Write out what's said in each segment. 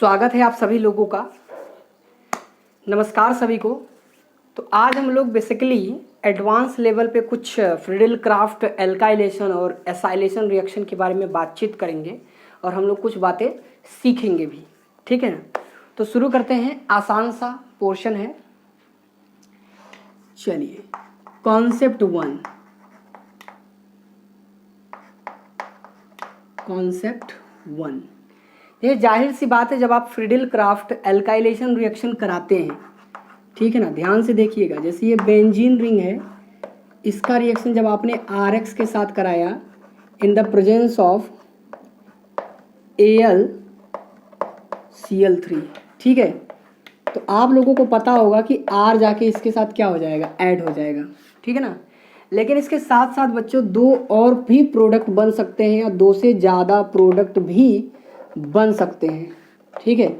स्वागत है आप सभी लोगों का। नमस्कार सभी को। तो आज हम लोग बेसिकली एडवांस लेवल पे कुछ फ्रीडल क्राफ्ट एल्काइलेशन और एसाइलेशन रिएक्शन के बारे में बातचीत करेंगे और हम लोग कुछ बातें सीखेंगे भी, ठीक है ना। तो शुरू करते हैं, आसान सा पोर्शन है। चलिए, कॉन्सेप्ट वन। ये जाहिर सी बात है, जब आप फ्रीडल क्राफ्ट एल्काइलेशन रिएक्शन कराते हैं, ठीक है ना, ध्यान से देखिएगा। जैसे ये बेंजीन रिंग है, इसका रिएक्शन जब आपने RX के साथ कराया इन द प्रेजेंस ऑफ AlCl3, ठीक है, तो आप लोगों को पता होगा कि R जाके इसके साथ क्या हो जाएगा, ऐड हो जाएगा, ठीक है ना। लेकिन इसके साथ साथ बच्चों दो और भी प्रोडक्ट बन सकते हैं या दो से ज़्यादा प्रोडक्ट भी बन सकते हैं, ठीक है।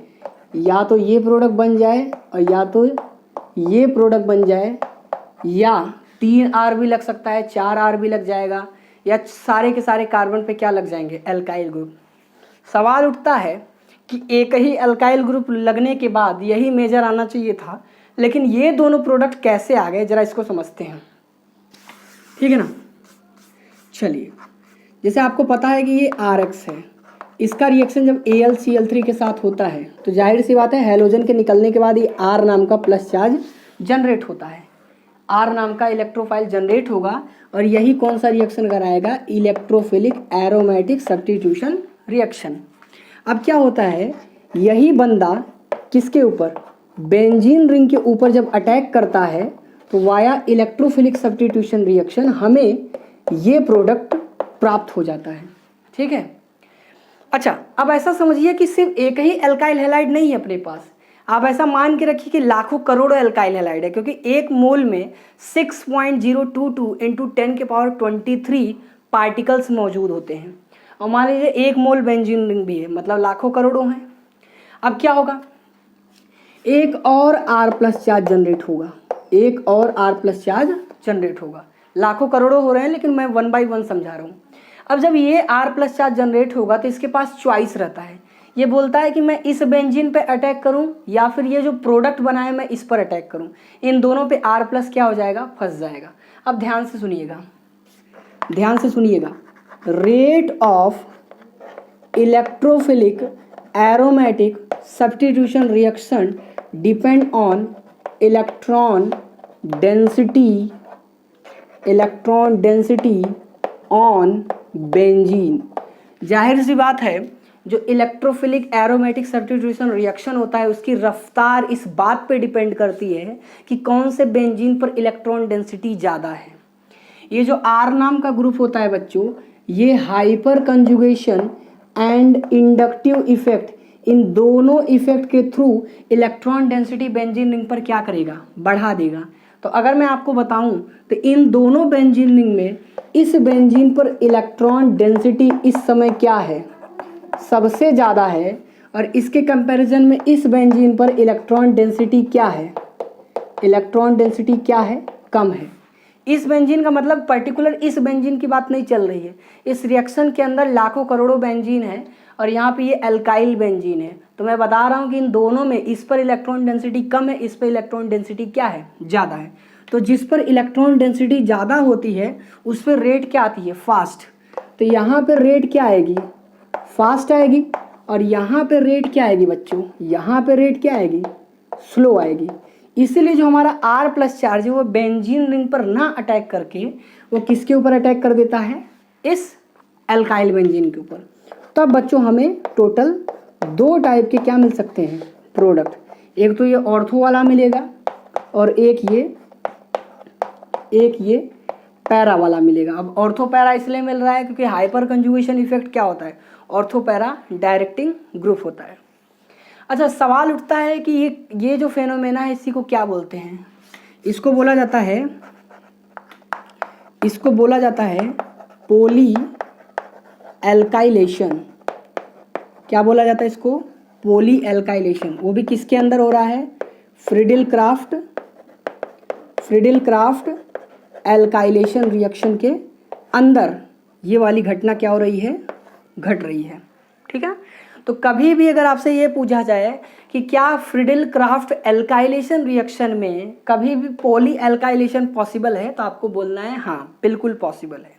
या तो ये प्रोडक्ट बन जाए और या तो ये प्रोडक्ट बन जाए, या 3R भी लग सकता है, 4R भी लग जाएगा, या सारे के सारे कार्बन पे क्या लग जाएंगे, एल्काइल ग्रुप। सवाल उठता है कि एक ही एल्काइल ग्रुप लगने के बाद यही मेजर आना चाहिए था, लेकिन ये दोनों प्रोडक्ट कैसे आ गए, जरा इसको समझते हैं, ठीक है ना। चलिए, जैसे आपको पता है कि ये RX है, इसका रिएक्शन जब AlCl3 के साथ होता है तो जाहिर सी बात है हैलोजन के निकलने के बाद ये R नाम का प्लस चार्ज जनरेट होता है, R नाम का इलेक्ट्रोफाइल जनरेट होगा और यही कौन सा रिएक्शन कराएगा, इलेक्ट्रोफिलिक एरोमेटिक सब्स्टिट्यूशन रिएक्शन। अब क्या होता है, यही बंदा किसके ऊपर, बेंजीन रिंग के ऊपर जब अटैक करता है तो वाया इलेक्ट्रोफिलिक सब्स्टिट्यूशन रिएक्शन हमें ये प्रोडक्ट प्राप्त हो जाता है, ठीक है। अच्छा, अब ऐसा समझिए कि सिर्फ एक ही एल्काइल हैलाइड नहीं है अपने पास। आप ऐसा मान के रखिए कि लाखों करोड़ों एल्काइल हैलाइड है, क्योंकि एक मोल में 6.022 इंटू 10⁻23 पार्टिकल्स मौजूद होते हैं। और मान लीजिए एक मोल बेंजीन रिंग भी है, मतलब लाखों करोड़ों हैं। अब क्या होगा, एक और R प्लस चार्ज जनरेट होगा, एक और R प्लस चार्ज जनरेट होगा। लाखों करोड़ों हो रहे हैं, लेकिन मैं 1 बाई 1 समझा रहा हूँ। अब जब ये R प्लस चार्ज जनरेट होगा तो इसके पास चॉइस रहता है, ये बोलता है कि मैं इस बेंजीन पे अटैक करूं या फिर ये जो प्रोडक्ट बना है मैं इस पर अटैक करूं। इन दोनों पे R प्लस क्या हो जाएगा, फंस जाएगा। अब ध्यान से सुनिएगा, rate of electrophilic aromatic substitution reaction depend on electron density on benzene. जाहिर सी बात है, जो इलेक्ट्रोफिलिक एरोमेटिक सब्स्टिट्यूशन रिएक्शन होता है उसकी रफ्तार इस बात पे डिपेंड करती है कि कौन से बेंजीन पर इलेक्ट्रॉन डेंसिटी ज़्यादा है। ये जो R नाम का ग्रुप होता है बच्चों, ये hyper conjugation and inductive effect, इन दोनों इफेक्ट के through electron density benzene ring पर क्या करेगा, बढ़ा देगा। तो अगर मैं आपको बताऊं तो इन दोनों बेंजीन रिंग में इस बेंजीन पर इलेक्ट्रॉन डेंसिटी इस समय क्या है, सबसे ज़्यादा है, और इसके कंपैरिजन में इस बेंजीन पर इलेक्ट्रॉन डेंसिटी क्या है, कम है। इस बेंजीन का मतलब पर्टिकुलर इस बेंजीन की बात नहीं चल रही है। इस रिएक्शन के अंदर लाखों करोड़ों बेंजीन है और यहाँ पे ये एल्काइल बेंजीन है। तो मैं बता रहा हूँ कि इन दोनों में इस पर इलेक्ट्रॉन डेंसिटी कम है, इस पर इलेक्ट्रॉन डेंसिटी क्या है, ज़्यादा है। तो जिस पर इलेक्ट्रॉन डेंसिटी ज़्यादा होती है उस पर रेट क्या आती है, फास्ट। तो यहाँ पर रेट क्या आएगी, फास्ट आएगी, और यहाँ पे रेट क्या आएगी बच्चों, यहाँ पे रेट क्या आएगी, स्लो आएगी। इसीलिए जो हमारा R प्लस चार्ज है वो बेंजीन रिंग पर ना अटैक करके वो किसके ऊपर अटैक कर देता है, इस एल्काइल बेंजीन के ऊपर। तब बच्चों हमें टोटल दो टाइप के क्या मिल सकते हैं, प्रोडक्ट। एक तो ये ऑर्थो वाला मिलेगा और एक ये पैरा वाला मिलेगा। अब ऑर्थो पैरा इसलिए मिल रहा है क्योंकि हाइपर कंजुगेशन इफेक्ट क्या होता है, ऑर्थो पैरा डायरेक्टिंग ग्रुप होता है। अच्छा, सवाल उठता है कि ये जो फेनोमेना है इसी को क्या बोलते हैं। इसको बोला जाता है पोली एल्काइलेशन। क्या बोला जाता है इसको, पोली एल्काइलेशन। वो भी किसके अंदर हो रहा है, फ्रीडल क्राफ्ट एल्काइलेशन रिएक्शन के अंदर ये वाली घटना क्या हो रही है, घट रही है, ठीक है। तो कभी भी अगर आपसे ये पूछा जाए कि क्या फ्रीडल क्राफ्ट एल्काइलेशन रिएक्शन में कभी भी पॉली एल्काइलेशन पॉसिबल है, तो आपको बोलना है हाँ बिल्कुल पॉसिबल है।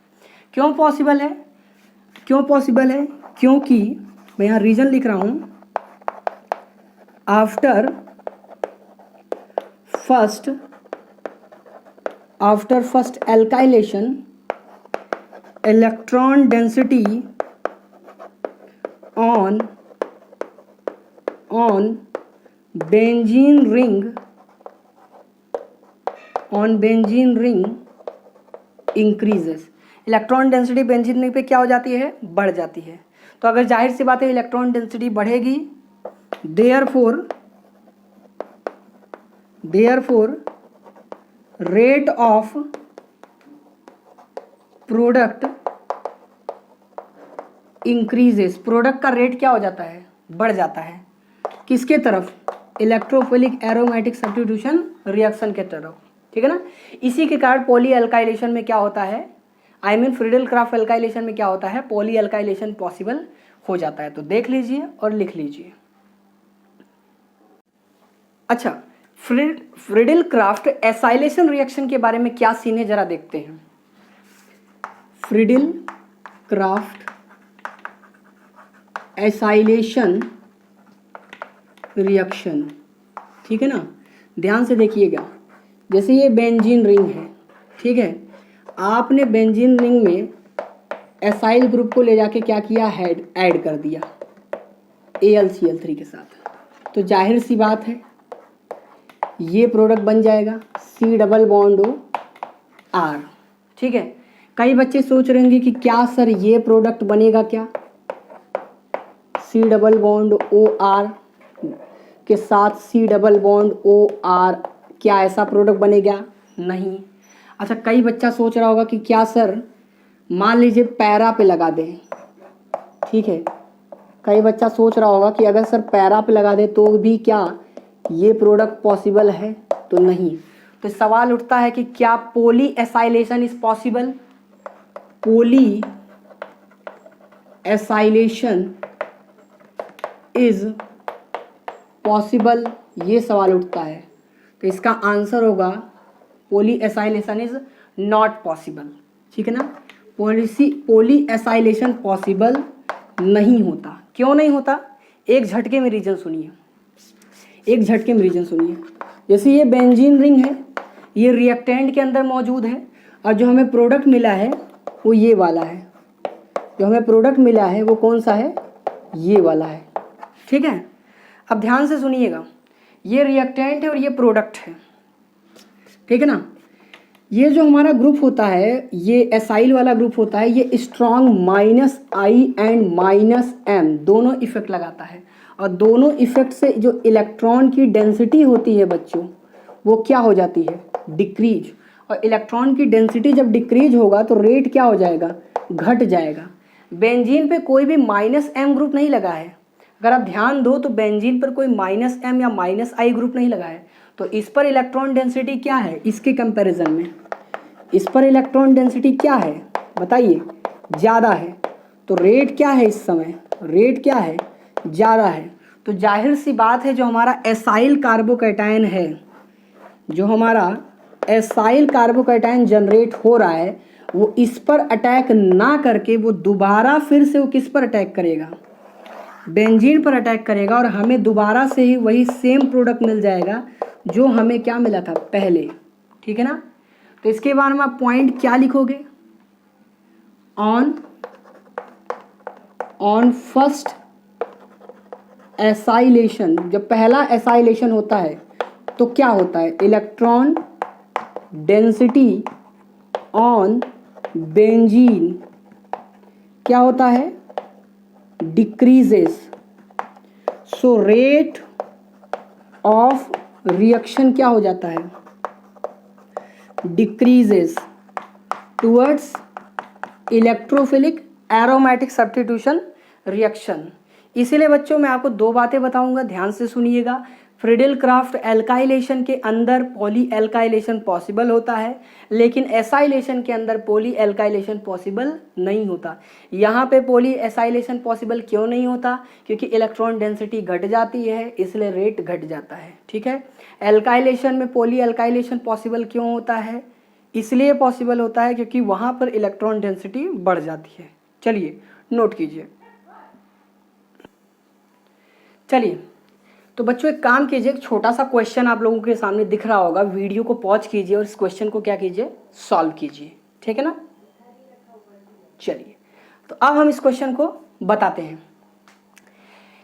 क्यों पॉसिबल है? क्यों पॉसिबल है? क्योंकि मैं यहाँ रीजन लिख रहा हूँ, after first alkylation electron density on benzene ring increases। Electron density benzene ring पे क्या हो जाती है? बढ़ जाती है। तो अगर जाहिर सी बात है इलेक्ट्रॉन डेंसिटी बढ़ेगी, therefore rate of product increases. Product का रेट क्या हो जाता है? बढ़ जाता है। किसके तरफ? इलेक्ट्रोफिलिक एरोमेटिक सब्स्टिट्यूशन रिएक्शन के तरफ, ठीक है ना। इसी के कारण पॉली एल्काइलेशन में क्या होता है, I mean Friedel craft alkylation में क्या होता है, पॉली एल्काइलेशन पॉसिबल हो जाता है। तो देख लीजिए और लिख लीजिए। अच्छा, फ्रीडल क्राफ्ट एसाइलेशन रिएक्शन के बारे में क्या सीन है जरा देखते हैं। फ्रीडल क्राफ्ट एसाइलेशन रिएक्शन, ठीक है ना, ध्यान से देखिएगा। जैसे ये बेंजीन रिंग है, ठीक है, आपने बेंजीन रिंग में एसाइल ग्रुप को ले जाके क्या किया, ऐड कर दिया AlCl3 के साथ। तो जाहिर सी बात है ये प्रोडक्ट बन जाएगा C≡R, ठीक है। कई बच्चे सोच रहे होंगे कि क्या सर ये प्रोडक्ट बनेगा क्या, C≡OR के साथ C≡OR, क्या ऐसा प्रोडक्ट बनेगा? नहीं। अच्छा, कई बच्चा सोच रहा होगा कि क्या सर मान लीजिए पैरा पे लगा दें, ठीक है। कई बच्चा सोच रहा होगा कि अगर सर पैरा पे लगा दे तो भी क्या ये प्रोडक्ट पॉसिबल है? तो नहीं। तो सवाल उठता है कि क्या poly acylation is possible? Poly acylation is possible, ये सवाल उठता है। तो इसका आंसर होगा poly acylation is not possible, ठीक है ना। पॉली एसाइलेशन पॉसिबल नहीं होता। क्यों नहीं होता? एक झटके में रीजन सुनिए, एक झटके में रीजन सुनिए। जैसे ये बेंजीन रिंग है, ये रिएक्टेंट के अंदर मौजूद है, और जो हमें प्रोडक्ट मिला है वो ये वाला है। जो हमें प्रोडक्ट मिला है वो कौन सा है? ये वाला है, ठीक है। अब ध्यान से सुनिएगा, ये रिएक्टेंट है और ये प्रोडक्ट है, ठीक है ना। ये जो हमारा ग्रुप होता है, ये एसाइल वाला ग्रुप होता है, ये स्ट्रॉन्ग -I एंड -M दोनों इफेक्ट लगाता है, और दोनों इफेक्ट से जो इलेक्ट्रॉन की डेंसिटी होती है बच्चों, वो क्या हो जाती है? डिक्रीज। और इलेक्ट्रॉन की डेंसिटी जब डिक्रीज होगा तो रेट क्या हो जाएगा? घट जाएगा। बेंजीन पे कोई भी -M ग्रुप नहीं लगा है। अगर आप ध्यान दो तो बेंजीन पर कोई -M या -I ग्रुप नहीं लगा है। तो इस पर इलेक्ट्रॉन डेंसिटी क्या है इसके कंपैरिजन में? इस पर इलेक्ट्रॉन डेंसिटी क्या है बताइए? ज़्यादा है। तो रेट क्या है इस समय? रेट क्या है? ज़्यादा है। तो जाहिर सी बात है जो हमारा एसाइल कार्बोकैटायन है, जो हमारा एसाइल कार्बोकैटायन जनरेट हो रहा है, वो इस पर अटैक ना करके वो दोबारा फिर से वो किस पर अटैक करेगा? बेंजीन पर अटैक करेगा, और हमें दोबारा से ही वही सेम प्रोडक्ट मिल जाएगा जो हमें क्या मिला था पहले, ठीक है ना। तो इसके बारे में आप पॉइंट क्या लिखोगे? ऑन फर्स्ट एसाइलेशन, जब पहला एसाइलेशन होता है तो क्या होता है? इलेक्ट्रॉन डेंसिटी ऑन बेंजीन क्या होता है? Decreases. So rate of reaction क्या हो जाता है? Decreases towards electrophilic aromatic substitution reaction. इसीलिए बच्चों मैं आपको दो बातें बताऊंगा, ध्यान से सुनिएगा। फ्रीडल क्राफ्ट एल्काइलेशन के अंदर पॉली एल्काइलेशन पॉसिबल होता है, लेकिन एसाइलेशन के अंदर पॉली एल्काइलेशन पॉसिबल नहीं होता। यहाँ पे पॉली एसाइलेशन पॉसिबल क्यों नहीं होता? क्योंकि इलेक्ट्रॉन डेंसिटी घट जाती है, इसलिए रेट घट जाता है। ठीक है, एल्काइलेशन में पॉली एल्काइलेशन पॉसिबल क्यों होता है? इसलिए पॉसिबल होता है क्योंकि वहाँ पर इलेक्ट्रॉन डेंसिटी बढ़ जाती है। चलिए नोट कीजिए। चलिए तो बच्चों एक काम कीजिए, एक छोटा सा क्वेश्चन आप लोगों के सामने दिख रहा होगा, वीडियो को पॉज कीजिए और इस क्वेश्चन को क्या कीजिए, सॉल्व कीजिए। ठीक है ना? चलिए तो अब हम इस क्वेश्चन को बताते हैं।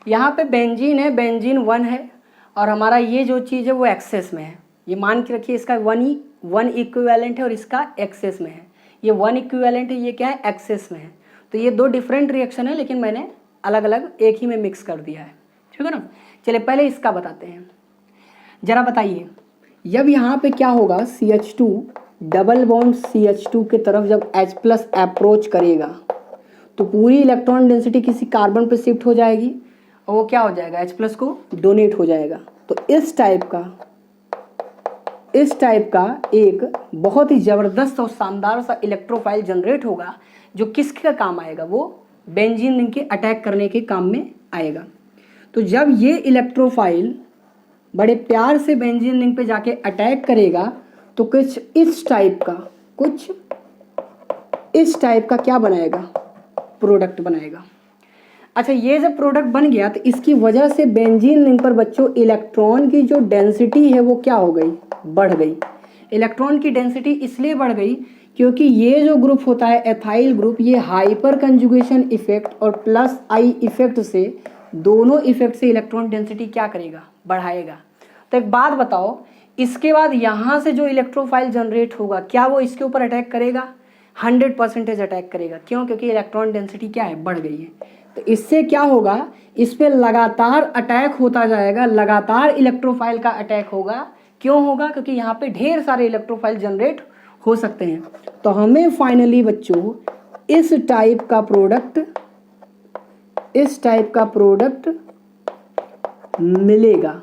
यहाँ पे बेंजीन है, बेंजीन 1 है और हमारा ये जो चीज़ है वो एक्सेस में है। ये मान के रखिए इसका 1 इक्विवेलेंट है और इसका एक्सेस में है। ये 1 इक्विवेलेंट है, ये क्या है, एक्सेस में है। तो ये दो डिफरेंट रिएक्शन है, लेकिन मैंने अलग अलग एक ही में मिक्स कर दिया है। ठीक है ना? चलिए पहले इसका बताते हैं। जरा बताइए, जब यहाँ पे क्या होगा, CH2 डबल बॉन्ड CH2 के तरफ जब H+ अप्रोच करेगा तो पूरी इलेक्ट्रॉन डेंसिटी किसी कार्बन पे शिफ्ट हो जाएगी और वो क्या हो जाएगा, H+ को डोनेट हो जाएगा। तो इस टाइप का एक बहुत ही ज़बरदस्त और शानदार सा इलेक्ट्रोफाइल जनरेट होगा, जो किसके काम आएगा, वो बेंजीन रिंग के अटैक करने के काम में आएगा। तो जब ये इलेक्ट्रोफाइल बड़े प्यार से बेंजीन रिंग पे जाके अटैक करेगा तो कुछ इस टाइप का क्या बनाएगा, प्रोडक्ट बनाएगा। अच्छा, ये जब प्रोडक्ट बन गया तो इसकी वजह से बेंजीन रिंग पर बच्चों इलेक्ट्रॉन की जो डेंसिटी है वो क्या हो गई, बढ़ गई। इलेक्ट्रॉन की डेंसिटी इसलिए बढ़ गई क्योंकि ये जो ग्रुप होता है एथाइल ग्रुप, ये हाइपर कंजुगेशन इफेक्ट और प्लस आई इफेक्ट से, दोनों इफेक्ट से इलेक्ट्रॉन डेंसिटी क्या करेगा, बढ़ाएगा। तो एक बात बताओ, इसके बाद यहाँ से जो इलेक्ट्रोफाइल जनरेट होगा क्या वो इसके ऊपर अटैक करेगा? 100% अटैक करेगा। क्यों? क्योंकि इलेक्ट्रॉन डेंसिटी क्या है, बढ़ गई है। तो इससे क्या होगा, इस पर लगातार अटैक होता जाएगा, लगातार इलेक्ट्रोफाइल का अटैक होगा। क्यों होगा? क्योंकि यहाँ पे ढेर सारे इलेक्ट्रोफाइल जनरेट हो सकते हैं। तो हमें फाइनली बच्चों इस टाइप का प्रोडक्ट मिलेगा,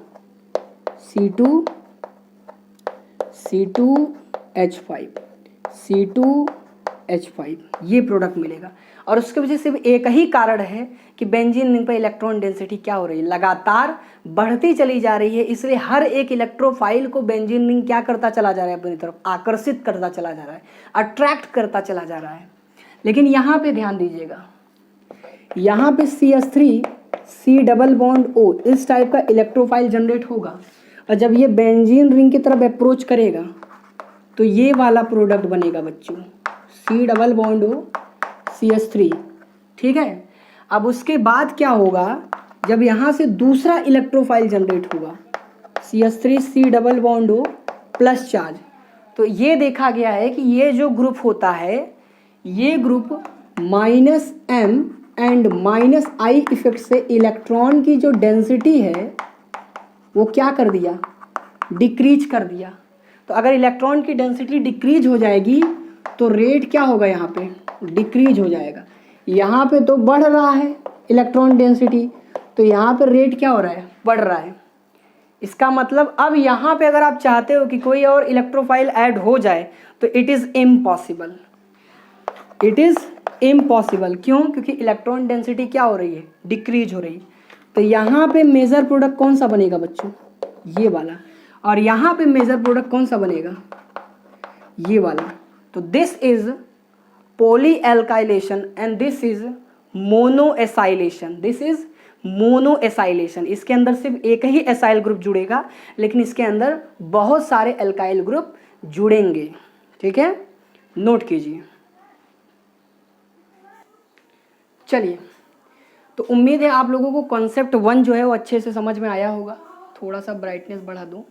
C2H5 ये प्रोडक्ट मिलेगा। और उसके वजह से एक ही कारण है कि बेंजीन रिंग पर इलेक्ट्रॉन डेंसिटी क्या हो रही है, लगातार बढ़ती चली जा रही है। इसलिए हर एक इलेक्ट्रोफाइल को बेंजीन रिंग क्या करता चला जा रहा है, अपनी तरफ आकर्षित करता चला जा रहा है, अट्रैक्ट करता चला जा रहा है। लेकिन यहाँ पे ध्यान दीजिएगा, यहाँ पे CH3 C double bond O इस टाइप का इलेक्ट्रोफाइल जनरेट होगा और जब ये बेंजीन रिंग की तरफ अप्रोच करेगा तो ये वाला प्रोडक्ट बनेगा बच्चों, C double bond O CH3। ठीक है, अब उसके बाद क्या होगा, जब यहाँ से दूसरा इलेक्ट्रोफाइल जनरेट होगा CH3 C double bond O plus charge, तो ये देखा गया है कि ये जो ग्रुप होता है, ये group -M and -I effect से इलेक्ट्रॉन की जो डेंसिटी है वो क्या कर दिया, डिक्रीज कर दिया। तो अगर इलेक्ट्रॉन की डेंसिटी डिक्रीज हो जाएगी तो रेट क्या होगा, यहाँ पे डिक्रीज हो जाएगा। यहाँ पे तो बढ़ रहा है इलेक्ट्रॉन डेंसिटी, तो यहाँ पे रेट क्या हो रहा है, बढ़ रहा है। इसका मतलब अब यहाँ पे अगर आप चाहते हो कि कोई और इलेक्ट्रोफाइल ऐड हो जाए तो इट इज़ इम्पॉसिबल, क्यों? क्योंकि इलेक्ट्रॉन डेंसिटी क्या हो रही है, डिक्रीज हो रही। तो यहाँ पे मेजर प्रोडक्ट कौन सा बनेगा बच्चों, ये वाला, और यहाँ पे मेजर प्रोडक्ट कौन सा बनेगा, ये वाला। तो this is poly alkylation and this is monoacylation. इसके अंदर सिर्फ एक ही एसाइल ग्रुप जुड़ेगा, लेकिन इसके अंदर बहुत सारे एल्काइल ग्रुप जुड़ेंगे। ठीक है, नोट कीजिए। चलिए, तो उम्मीद है आप लोगों को कॉन्सेप्ट 1 जो है वो अच्छे से समझ में आया होगा। थोड़ा सा ब्राइटनेस बढ़ा दूं।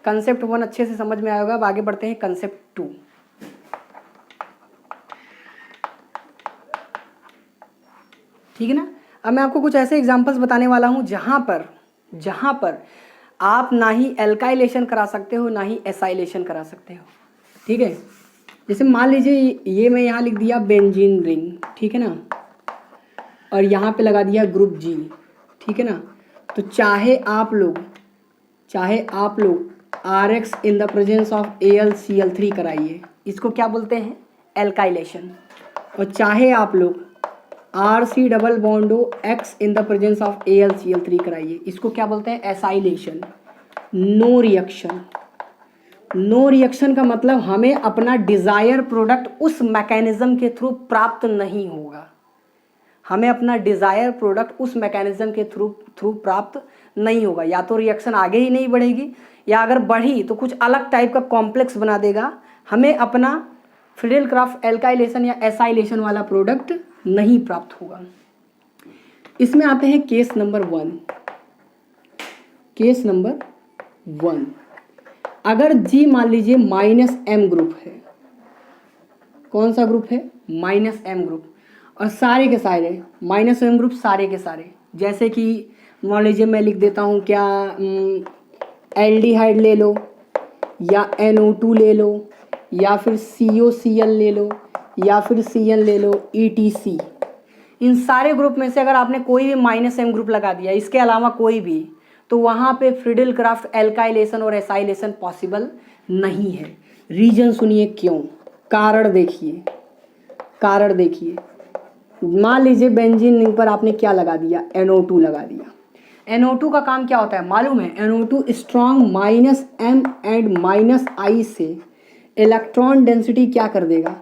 कंसेप्ट 1 अच्छे से समझ में आया होगा। अब आगे बढ़ते हैं कंसेप्ट 2। ठीक है ना? अब मैं आपको कुछ ऐसे एग्जांपल्स बताने वाला हूं जहां पर आप ना ही एल्काइलेशन करा सकते हो ना ही एसाइलेशन करा सकते हो। ठीक है, जैसे मान लीजिए ये मैं यहाँ लिख दिया बेंजीन रिंग, ठीक है ना, और यहाँ पे लगा दिया ग्रुप G, ठीक है ना। तो चाहे आप लोग RX in the presence of AlCl3 कराइए, इसको क्या बोलते हैं, एल्काइलेशन। और चाहे आप लोग RC double bond O X in the presence of AlCl3 कराइए, इसको क्या बोलते हैं, acylation. No reaction. No reaction का मतलब हमें अपना डिज़ायर प्रोडक्ट उस मैकेनिज्म के थ्रू प्राप्त नहीं होगा, हमें अपना डिज़ायर प्रोडक्ट उस मैकेनिज्म के थ्रू प्राप्त नहीं होगा। या तो रिएक्शन आगे ही नहीं बढ़ेगी, या अगर बढ़ी तो कुछ अलग टाइप का कॉम्प्लेक्स बना देगा, हमें अपना फ्रीडेल-क्राफ्ट एल्काइलेशन या एसाइलेशन वाला प्रोडक्ट नहीं प्राप्त होगा। इसमें आते हैं केस नंबर 1। केस नंबर 1, अगर G मान लीजिए -M ग्रुप है, कौन सा ग्रुप है, -M ग्रुप, और सारे के सारे -M ग्रुप सारे के सारे, जैसे कि मान लीजिए मैं लिख देता हूँ क्या, एल्डिहाइड ले लो, या NO2 ले लो, या फिर COCl ले लो, या फिर CN ले लो, ETC। इन सारे ग्रुप में से अगर आपने कोई भी -M ग्रुप लगा दिया, इसके अलावा कोई भी, तो वहाँ पे फ्रीडेल-क्राफ्ट एल्काइलेशन और एसाइलेशन पॉसिबल नहीं है। रीजन सुनिए क्यों, कारण देखिए, कारण देखिए। मान लीजिए बेंजीन रिंग पर आपने क्या लगा दिया, NO2 लगा दिया। NO2 का काम क्या होता है मालूम है, NO2 strong -M and -I से इलेक्ट्रॉन डेंसिटी क्या कर देगा,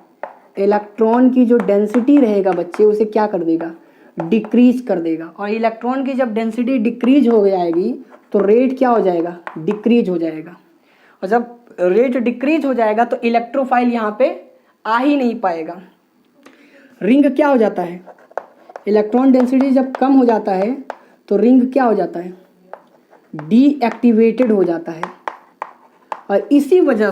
इलेक्ट्रॉन की जो डेंसिटी रहेगा बच्चे उसे क्या कर देगा, डिक्रीज कर देगा। और इलेक्ट्रॉन की जब डेंसिटी डिक्रीज हो जाएगी तो रेट क्या हो जाएगा, डिक्रीज हो जाएगा। और जब रेट डिक्रीज हो जाएगा तो इलेक्ट्रोफाइल यहाँ पे आ ही नहीं पाएगा। रिंग क्या हो जाता है, इलेक्ट्रॉन डेंसिटी जब कम हो जाता है तो रिंग क्या हो जाता है, डीएक्टिवेटेड हो जाता है। और इसी वजह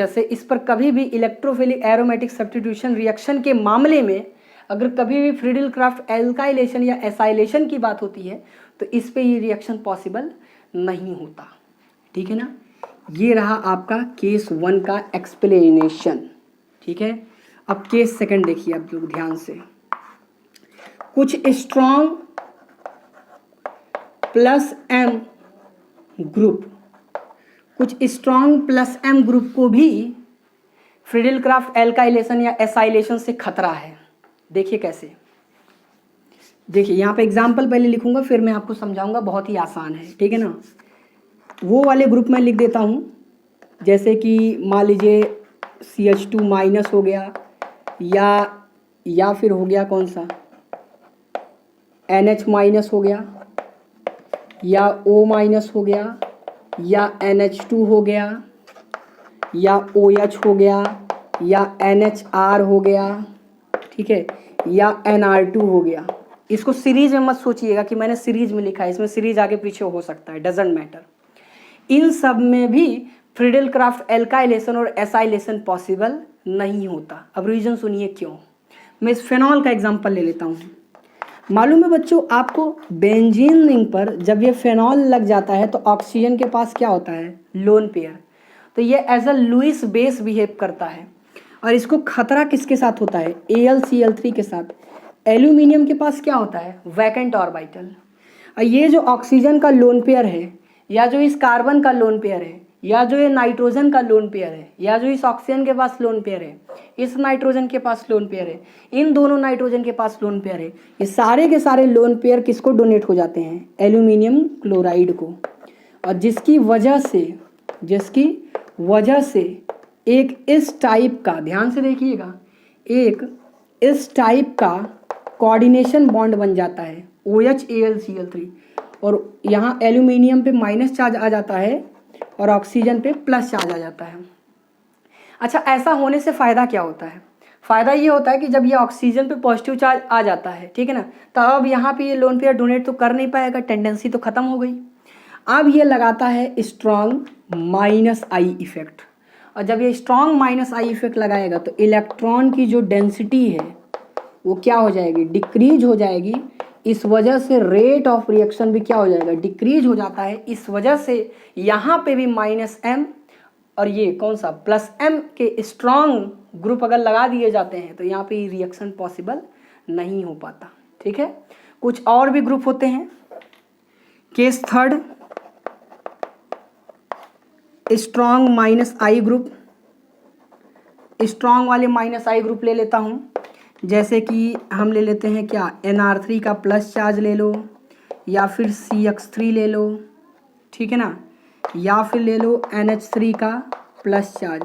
से इस पर कभी भी इलेक्ट्रोफिलिक एरोमेटिक सब्स्टिट्यूशन रिएक्शन के मामले में अगर कभी भी फ्रीडेल-क्राफ्ट एल्काइलेशन या एसाइलेशन की बात होती है तो इस पे ये रिएक्शन पॉसिबल नहीं होता। ठीक है ना, ये रहा आपका केस 1 का एक्सप्लेनेशन। ठीक है, अब केस 2 देखिए आप लोग ध्यान से। कुछ स्ट्रॉन्ग +M ग्रुप, कुछ स्ट्रॉन्ग +M ग्रुप को भी फ्रीडेल-क्राफ्ट एल्काइलेशन या एसाइलेशन से खतरा है। देखिए कैसे, देखिए यहाँ पे एग्जाम्पल पहले लिखूंगा फिर मैं आपको समझाऊंगा, बहुत ही आसान है। ठीक है ना, वो वाले ग्रुप में लिख देता हूँ, जैसे कि मान लीजिए CH2- हो गया, या फिर हो गया कौन सा NH- हो गया, या O- हो गया, या NH2 हो गया, या OH हो गया, या NHR हो गया। ठीक है, या NR2 हो गया। इसको सीरीज में मत सोचिएगा कि मैंने सीरीज में लिखा है, इसमें सीरीज आगे पीछे हो सकता है, डजेंट मैटर। इन सब में भी फ्रीडेल-क्राफ्ट एल्काइलेशन और एसाइलेशन पॉसिबल नहीं होता। अब रीजन सुनिए क्यों। मैं इस फेनॉल का एग्जांपल ले लेता हूँ। मालूम है बच्चों आपको, बेंजीन रिंग पर जब ये फेनॉल लग जाता है तो ऑक्सीजन के पास क्या होता है, लोन पेयर, तो ये as a Lewis base behave करता है। और इसको खतरा किसके साथ होता है, AlCl3 के साथ। एल्यूमिनियम के पास क्या होता है, वैकेंट ऑर्बिटल। और ये जो ऑक्सीजन का लोन पेयर है, या जो इस कार्बन का लोन पेयर है, या जो ये नाइट्रोजन का लोन पेयर है, या जो इस ऑक्सीजन के पास लोन पेयर है, इस नाइट्रोजन के पास लोन पेयर है, इन दोनों नाइट्रोजन के पास लोन पेयर है, ये सारे के सारे लोन पेयर किसको डोनेट हो जाते हैं, एल्यूमिनियम क्लोराइड को। और जिसकी वजह से एक इस टाइप का, ध्यान से देखिएगा, एक इस टाइप का कोऑर्डिनेशन बॉन्ड बन जाता है OH-AlCl3, और यहाँ एल्यूमिनियम पे माइनस चार्ज आ जाता है और ऑक्सीजन पे प्लस चार्ज आ जाता है। अच्छा, ऐसा होने से फ़ायदा क्या होता है, फ़ायदा ये होता है कि जब ये ऑक्सीजन पे पॉजिटिव चार्ज आ जाता है, ठीक है ना, तो अब यहाँ पे ये लोन पेयर डोनेट तो कर नहीं पाएगा, टेंडेंसी तो ख़त्म हो गई। अब ये लगाता है स्ट्रॉन्ग -I इफेक्ट, और जब ये स्ट्रॉन्ग -I इफेक्ट लगाएगा तो इलेक्ट्रॉन की जो डेंसिटी है वो क्या हो जाएगी, डिक्रीज हो जाएगी। इस वजह से रेट ऑफ रिएक्शन भी क्या हो जाएगा, डिक्रीज हो जाता है। इस वजह से यहाँ पे भी -M और ये कौन सा +M के स्ट्रॉन्ग ग्रुप अगर लगा दिए जाते हैं तो यहाँ पे रिएक्शन पॉसिबल नहीं हो पाता। ठीक है, कुछ और भी ग्रुप होते हैं, केस थर्ड, स्ट्रॉन्ग माइनस आई ग्रुप। स्ट्रॉन्ग वाले माइनस आई ग्रुप ले लेता हूँ, जैसे कि हम ले लेते हैं क्या, NR3 का प्लस चार्ज ले लो, या फिर CH3 ले लो, ठीक है ना, या फिर ले लो NH3 का प्लस चार्ज।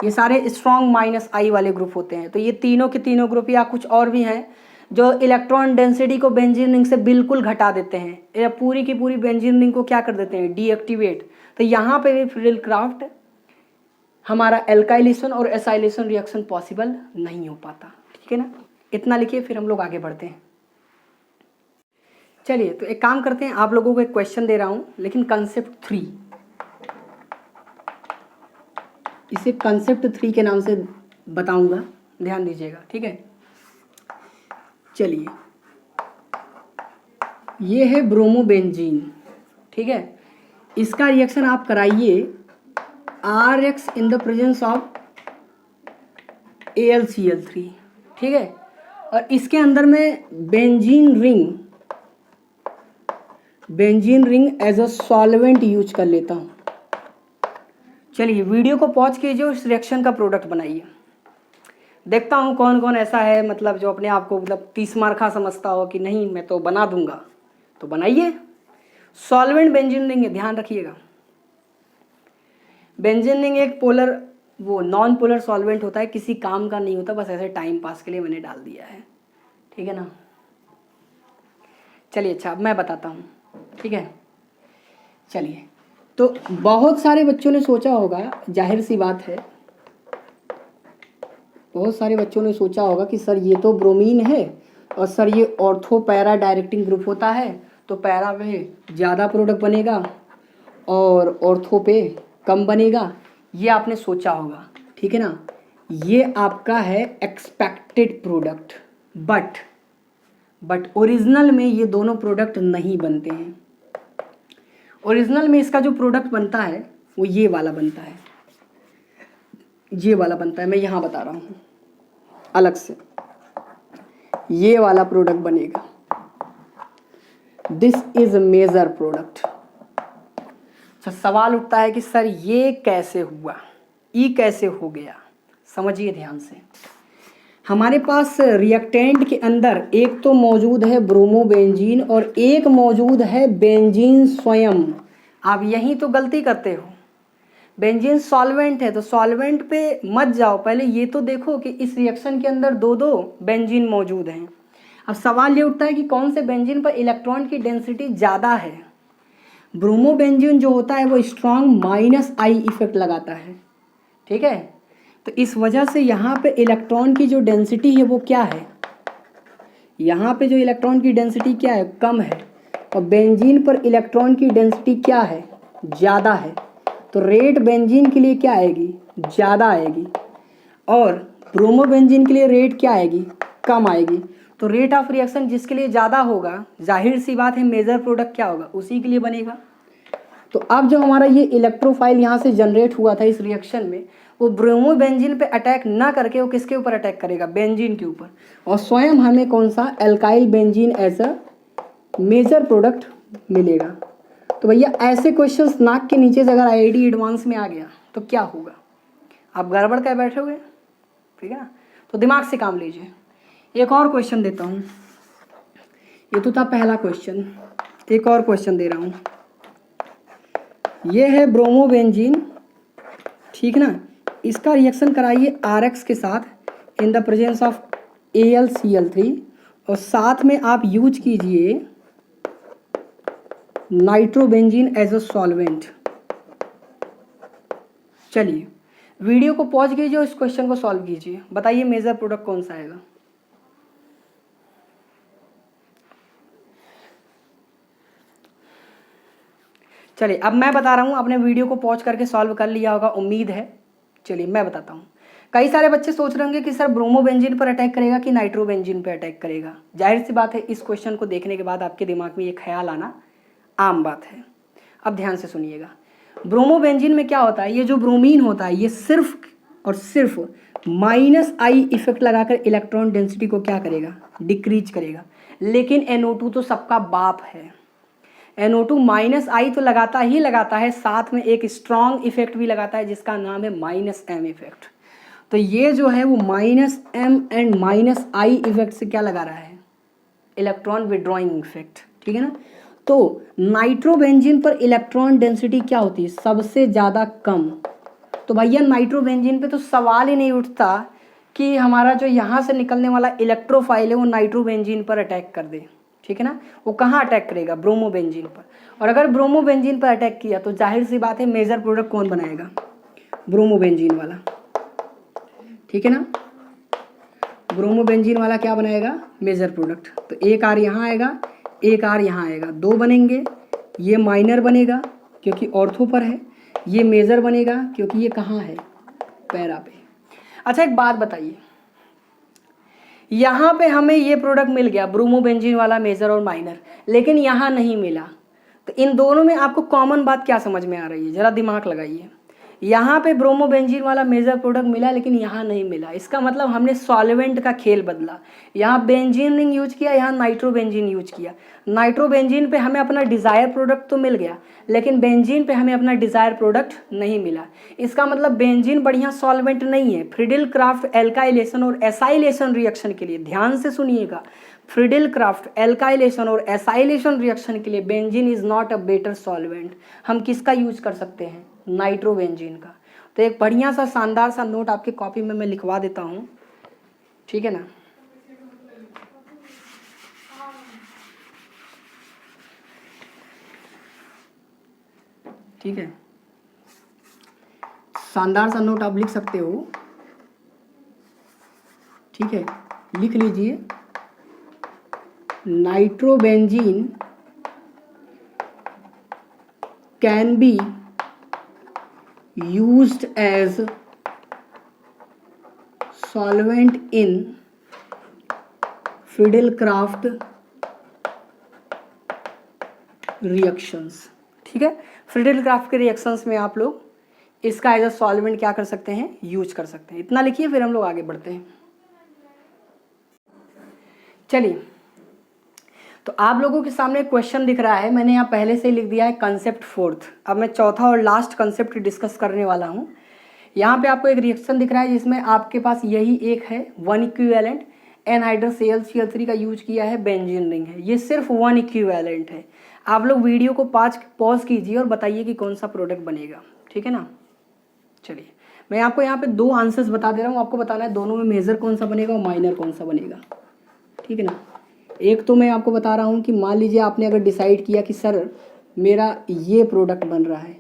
ये सारे स्ट्रॉन्ग माइनस आई वाले ग्रुप होते हैं। तो ये तीनों के तीनों ग्रुप, या कुछ और भी हैं जो इलेक्ट्रॉन डेंसिटी को बेंजीन रिंग से बिल्कुल घटा देते हैं, या पूरी की पूरी बेंजीन रिंग को क्या कर देते हैं, डीएक्टिवेट। तो यहाँ पे भी फ्रिडल क्राफ्ट हमारा एल्काइलेशन और एसाइलेशन रिएक्शन पॉसिबल नहीं हो पाता, ठीक है ना। इतना लिखिए, फिर हम लोग आगे बढ़ते हैं। चलिए, तो एक काम करते हैं, आप लोगों को एक क्वेश्चन दे रहा हूं, लेकिन कंसेप्ट 3, इसे कंसेप्ट 3 के नाम से बताऊंगा, ध्यान दीजिएगा, ठीक है। चलिए, ये है ब्रोमोबेंजीन, ठीक है। इसका रिएक्शन आप कराइए RX in the presence of AlCl3, ठीक है। और इसके अंदर में benzene ring as a solvent use कर लेता हूँ। चलिए, वीडियो को पॉज कीजिए और इस रिएक्शन का प्रोडक्ट बनाइए। देखता हूँ कौन कौन ऐसा है, मतलब जो अपने आप को मतलब 30 मार्का समझता हो कि नहीं मैं तो बना दूंगा, तो बनाइए। सॉल्वेंट बेंजीन रिंग है, ध्यान रखिएगा। बेंजीन रिंग एक पोलर, वो नॉन पोलर सॉल्वेंट होता है, किसी काम का नहीं होता, बस ऐसे टाइम पास के लिए मैंने डाल दिया है, ठीक है ना। चलिए, अच्छा अब मैं बताता हूँ, ठीक है। चलिए, तो बहुत सारे बच्चों ने सोचा होगा, जाहिर सी बात है, बहुत सारे बच्चों ने सोचा होगा कि सर ये तो ब्रोमीन है, और सर ये ऑर्थो पैरा डायरेक्टिंग ग्रुप होता है, तो पैरा में ज़्यादा प्रोडक्ट बनेगा और ऑर्थो पे कम बनेगा, ये आपने सोचा होगा, ठीक है ना। ये आपका है एक्सपेक्टेड प्रोडक्ट, बट ओरिजिनल में ये दोनों प्रोडक्ट नहीं बनते हैं। ओरिजिनल में इसका जो प्रोडक्ट बनता है वो ये वाला बनता है, ये वाला बनता है, मैं यहाँ बता रहा हूँ अलग से, ये वाला प्रोडक्ट बनेगा। This is major product. अच्छा, सवाल उठता है कि सर ये कैसे हुआ, ये कैसे हो गया। समझिए ध्यान से, हमारे पास रिएक्टेंट के अंदर एक तो मौजूद है ब्रोमोबेंजीन और एक मौजूद है बेंजीन स्वयं। आप यही तो गलती करते हो, बेंजीन सॉल्वेंट है तो सॉल्वेंट पे मत जाओ, पहले ये तो देखो कि इस रिएक्शन के अंदर दो बेंजीन मौजूद हैं। अब सवाल ये उठता है कि कौन से बेंजीन पर इलेक्ट्रॉन की डेंसिटी ज़्यादा है। ब्रोमोबेंजीन जो होता है वो स्ट्रॉन्ग माइनस आई इफेक्ट लगाता है, ठीक है। तो इस वजह से यहाँ पे इलेक्ट्रॉन की जो डेंसिटी है वो क्या है, यहाँ पे जो इलेक्ट्रॉन की डेंसिटी क्या है, कम है, और बेंजीन पर इलेक्ट्रॉन की डेंसिटी क्या है, ज़्यादा है। तो रेट बेंजीन के लिए क्या आएगी, ज़्यादा आएगी, और ब्रोमोबेंजीन के लिए रेट क्या आएगी, कम आएगी। तो रेट ऑफ रिएक्शन जिसके लिए ज़्यादा होगा, जाहिर सी बात है मेजर प्रोडक्ट क्या होगा, उसी के लिए बनेगा। तो अब जो हमारा ये इलेक्ट्रोफाइल यहाँ से जनरेट हुआ था इस रिएक्शन में, वो ब्रोमोबेंजीन पे अटैक ना करके वो किसके ऊपर अटैक करेगा, बेंजीन के ऊपर, और स्वयं हमें कौन सा, alkyl benzene as a major product मिलेगा। तो भैया ऐसे क्वेश्चंस नाक के नीचे से अगर IIT एडवांस में आ गया तो क्या होगा, आप गड़बड़ कर बैठोगे, ठीक है ना। तो दिमाग से काम लीजिए। एक और क्वेश्चन देता हूँ, ये तो था पहला क्वेश्चन, एक और क्वेश्चन दे रहा हूँ। ये है ब्रोमोबेंजीन, ठीक ना, इसका रिएक्शन कराइए RX के साथ इन द प्रेजेंस ऑफ AlCl3, और साथ में आप यूज कीजिए नाइट्रोबेंजीन एज अ सॉल्वेंट। चलिए, वीडियो को पॉज कीजिए और इस क्वेश्चन को सॉल्व कीजिए, बताइए मेजर प्रोडक्ट कौन सा आएगा। चलिए, अब मैं बता रहा हूँ, आपने वीडियो को पॉज करके सॉल्व कर लिया होगा, उम्मीद है। चलिए मैं बताता हूँ। कई सारे बच्चे सोच रहे होंगे कि सर ब्रोमोबेंजीन पर अटैक करेगा कि नाइट्रोबेंजीन पर अटैक करेगा। जाहिर सी बात है, इस क्वेश्चन को देखने के बाद आपके दिमाग में ये ख्याल आना आम बात है। अब ध्यान से सुनिएगा, ब्रोमोबेंजीन में क्या होता है, ये जो ब्रोमीन होता है ये सिर्फ और सिर्फ माइनस आई इफेक्ट लगाकर इलेक्ट्रॉन डेंसिटी को क्या करेगा, डिक्रीज करेगा। लेकिन NO2 तो सबका बाप है, NO2 माइनस आई तो लगाता ही लगाता है, साथ में एक स्ट्रॉन्ग इफेक्ट भी लगाता है जिसका नाम है -m इफेक्ट। तो ये जो है वो -m एंड -i इफेक्ट से क्या लगा रहा है, इलेक्ट्रॉन विड्रॉइंग इफेक्ट, ठीक है ना। तो नाइट्रोबेंजीन पर इलेक्ट्रॉन डेंसिटी क्या होती है, सबसे ज़्यादा कम। तो भैया नाइट्रोबेंजीन पे तो सवाल ही नहीं उठता कि हमारा जो यहाँ से निकलने वाला इलेक्ट्रोफाइल है वो नाइट्रोबेंजीन पर अटैक कर दे, ठीक है ना। वो कहाँ अटैक करेगा, ब्रोमोबेंजीन पर। और अगर ब्रोमोबेंजीन पर अटैक किया तो जाहिर सी बात है मेजर प्रोडक्ट कौन बनाएगा, ब्रोमोबेंजीन वाला, ठीक है ना। ब्रोमोबेंजीन वाला क्या बनाएगा, मेजर प्रोडक्ट। तो एक R यहाँ आएगा, एक R यहाँ आएगा, दो बनेंगे। ये माइनर बनेगा क्योंकि ऑर्थो पर है, ये मेजर बनेगा क्योंकि ये कहाँ है, पैरा पे। अच्छा एक बात बताइए, यहाँ पे हमें ये प्रोडक्ट मिल गया ब्रोमोबेंजीन वाला, मेजर और माइनर, लेकिन यहाँ नहीं मिला। तो इन दोनों में आपको कॉमन बात क्या समझ में आ रही है, ज़रा दिमाग लगाइए। यहाँ पे ब्रोमोबेंजीन वाला मेजर प्रोडक्ट मिला लेकिन यहाँ नहीं मिला, इसका मतलब हमने सॉल्वेंट का खेल बदला। यहाँ बेंजीन नहीं यूज किया, यहाँ नाइट्रोबेंजीन यूज किया। नाइट्रोबेंजीन पे हमें अपना डिज़ायर प्रोडक्ट तो मिल गया, लेकिन बेंजीन पे हमें अपना डिज़ायर प्रोडक्ट नहीं मिला। इसका मतलब बेंजीन बढ़िया सॉल्वेंट नहीं है। फ्रीडल क्राफ्ट एल्काइलेशन और एसाइलेशन रिएक्शन के लिए, ध्यान से सुनिएगा, फ्रीडल क्राफ्ट एल्काइलेशन और एसाइलेशन रिएक्शन के लिए benzene is not a better solvent. हम किसका यूज कर सकते हैं, नाइट्रोबेंजीन का। तो एक बढ़िया सा शानदार सा नोट आपके कॉपी में मैं लिखवा देता हूँ, ठीक है ना। ठीक है, शानदार सा नोट आप लिख सकते हो, ठीक है, लिख लीजिए। Nitrobenzene can be used as solvent in Friedel-Crafts reactions, ठीक है। फ्रीडल-क्राफ्ट के रिएक्शंस में आप लोग इसका एज अ सॉल्वेंट क्या कर सकते हैं, यूज कर सकते हैं। इतना लिखिए, फिर हम लोग आगे बढ़ते हैं। चलिए, तो आप लोगों के सामने क्वेश्चन दिख रहा है, मैंने यहाँ पहले से ही लिख दिया है कंसेप्ट फोर्थ। अब मैं चौथा और लास्ट कंसेप्ट डिस्कस करने वाला हूँ। यहाँ पे आपको एक रिएक्शन दिख रहा है जिसमें आपके पास यही एक है, 1 इक्विवेलेंट एनहाइड्रस Cl का यूज किया है, बेंजीन रिंग है। ये सिर्फ 1 इक्विवेलेंट है। आप लोग वीडियो को पॉज कीजिए और बताइए कि कौन सा प्रोडक्ट बनेगा, ठीक है ना। चलिए, मैं आपको यहाँ पे 2 आंसर्स बता दे रहा हूँ, आपको बताना है दोनों में मेजर कौन सा बनेगा और माइनर कौन सा बनेगा, ठीक है ना। एक तो मैं आपको बता रहा हूँ कि मान लीजिए आपने अगर डिसाइड किया कि सर मेरा ये प्रोडक्ट बन रहा है,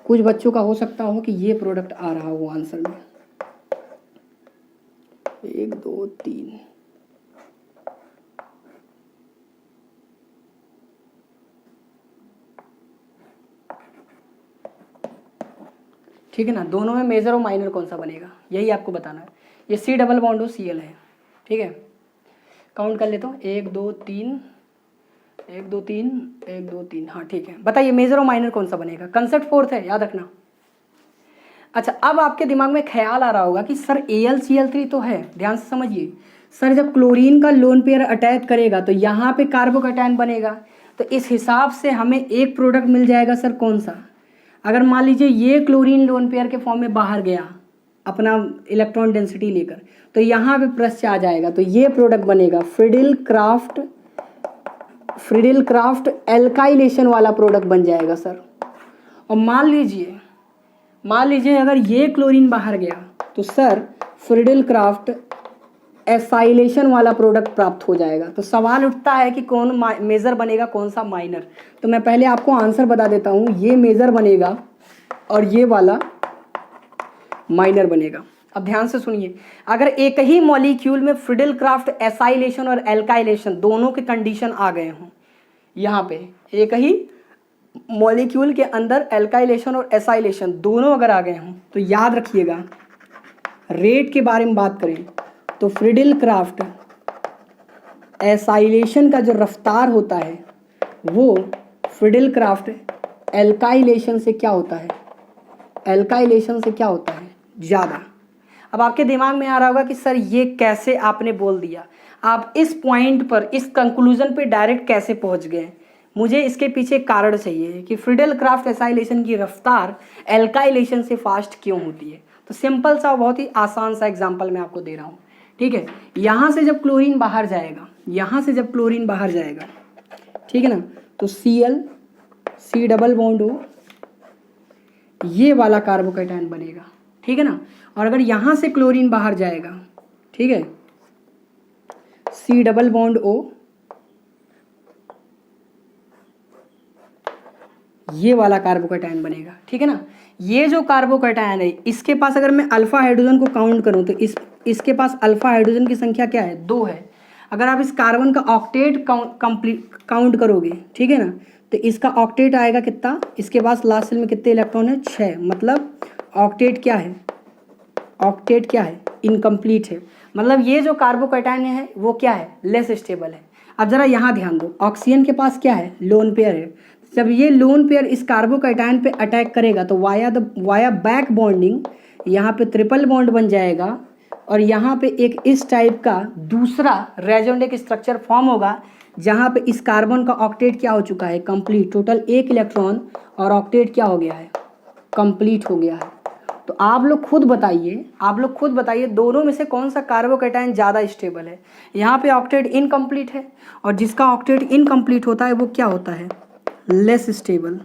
कुछ बच्चों का हो सकता हो कि ये प्रोडक्ट आ रहा हो आंसर में, 1 2 3, ठीक है ना। दोनों में मेजर और माइनर कौन सा बनेगा, यही आपको बताना है। ये C डबल बॉन्ड हो Cl है, ठीक है। काउंट कर लेता हूँ, 1 2 3 1 2 3 1 2 3, हाँ ठीक है। बताइए मेजर और माइनर कौन सा बनेगा, कंसेप्ट फोर्थ है, याद रखना। अच्छा, अब आपके दिमाग में ख्याल आ रहा होगा कि सर AlCl3 तो है, ध्यान से समझिए। सर जब क्लोरीन का लोन पेयर अटैक करेगा तो यहाँ पे कार्बोकैटायन बनेगा, तो इस हिसाब से हमें एक प्रोडक्ट मिल जाएगा। सर कौन सा, अगर मान लीजिए ये क्लोरीन लोन पेयर के फॉर्म में बाहर गया अपना इलेक्ट्रॉन डेंसिटी लेकर, तो यहाँ पे प्लस आ जाएगा, तो ये प्रोडक्ट बनेगा फ्रीडल क्राफ्ट एल्काइलेशन वाला प्रोडक्ट बन जाएगा सर। और मान लीजिए अगर ये क्लोरीन बाहर गया तो सर फ्रीडल क्राफ्ट एसाइलेशन वाला प्रोडक्ट प्राप्त हो जाएगा। तो सवाल उठता है कि कौन मेजर बनेगा, कौन सा माइनर। तो मैं पहले आपको आंसर बता देता हूँ, ये मेजर बनेगा और ये वाला माइनर बनेगा। अब ध्यान से सुनिए, अगर एक ही मॉलिक्यूल में फ्रीडल क्राफ्ट एसाइलेशन और एल्काइलेशन दोनों के कंडीशन आ गए हों, यहाँ पे एक ही मॉलिक्यूल के अंदर एल्काइलेशन और एसाइलेशन दोनों अगर आ गए हों, तो याद रखिएगा रेट के बारे में बात करें तो फ्रीडल क्राफ्ट एसाइलेशन का जो रफ्तार होता है वो फ्रीडल क्राफ्ट एल्काइलेशन से क्या होता है, ज़्यादा। अब आपके दिमाग में आ रहा होगा कि सर ये कैसे आपने बोल दिया, आप इस पॉइंट पर, इस कंक्लूजन पे डायरेक्ट कैसे पहुंच गए। मुझे इसके पीछे कारण चाहिए कि फ्रीडेल क्राफ्ट एसाइलेशन की रफ्तार एल्काइलेशन से फास्ट क्यों होती है। तो सिंपल सा बहुत ही आसान सा एग्जांपल मैं आपको दे रहा हूँ, ठीक है। यहाँ से जब क्लोरीन बाहर जाएगा, यहाँ से जब क्लोरीन बाहर जाएगा, ठीक है ना, तो Cl C double bond O, ये वाला कार्बोकैटायन बनेगा, ठीक है ना। और अगर यहाँ से क्लोरीन बाहर जाएगा, ठीक है, C डबल बॉन्ड O, ये वाला कार्बोकैटायन बनेगा, ठीक है ना। ये जो कार्बोकैटायन है इसके पास अगर मैं अल्फा हाइड्रोजन को काउंट करूं तो इसके पास अल्फा हाइड्रोजन की संख्या क्या है, 2 है। अगर आप इस कार्बन का ऑक्टेट काउंट करोगे, ठीक है ना, तो इसका ऑक्टेट आएगा कितना, इसके पास लास्ट सेल में कितने इलेक्ट्रॉन है, 6। मतलब ऑक्टेट क्या है, ऑक्टेट क्या है, इनकम्प्लीट है। मतलब ये जो कार्बोकैटायन है वो क्या है, लेस स्टेबल है। अब जरा यहाँ ध्यान दो, ऑक्सीजन के पास क्या है, लोन पेयर है। जब ये लोन पेयर इस कार्बोकैटायन पे अटैक करेगा तो वाया बैक बॉन्डिंग यहाँ पे ट्रिपल बॉन्ड बन जाएगा और यहाँ पे एक इस टाइप का दूसरा रेजोनेंट स्ट्रक्चर फॉर्म होगा जहाँ पे इस कार्बन का ऑक्टेट क्या हो चुका है, कंप्लीट। टोटल 1 इलेक्ट्रॉन और ऑक्टेट क्या हो गया है, कंप्लीट हो गया है। तो आप लोग खुद बताइए दोनों में से कौन सा कार्बोकैटायन ज़्यादा स्टेबल है। यहाँ पे ऑक्टेट इनकम्प्लीट है और जिसका ऑक्टेट इनकम्प्लीट होता है वो क्या होता है, लेस स्टेबल।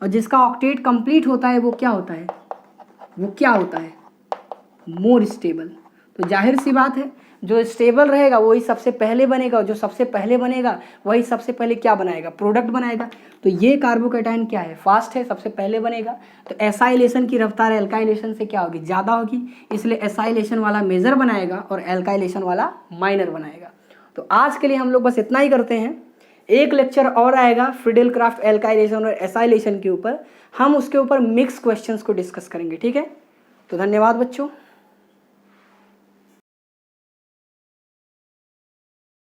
और जिसका ऑक्टेट कंप्लीट होता है वो क्या होता है, मोर स्टेबल। तो जाहिर सी बात है जो स्टेबल रहेगा वही सबसे पहले बनेगा और जो सबसे पहले बनेगा वही सबसे पहले क्या बनाएगा, प्रोडक्ट बनाएगा। तो ये कार्बोकैटायन क्या है, फास्ट है, सबसे पहले बनेगा। तो एसाइलेशन की रफ्तार एल्काइलेशन से क्या होगी, ज़्यादा होगी, इसलिए एसाइलेशन वाला मेजर बनाएगा और एल्काइलेशन वाला माइनर बनाएगा। तो आज के लिए हम लोग बस इतना ही करते हैं। एक लेक्चर और आएगा फ्रीडेल क्राफ्ट एल्काइलेशन और एसाइलेशन के ऊपर, हम उसके ऊपर मिक्स क्वेश्चंस को डिस्कस करेंगे, ठीक है। तो धन्यवाद बच्चों।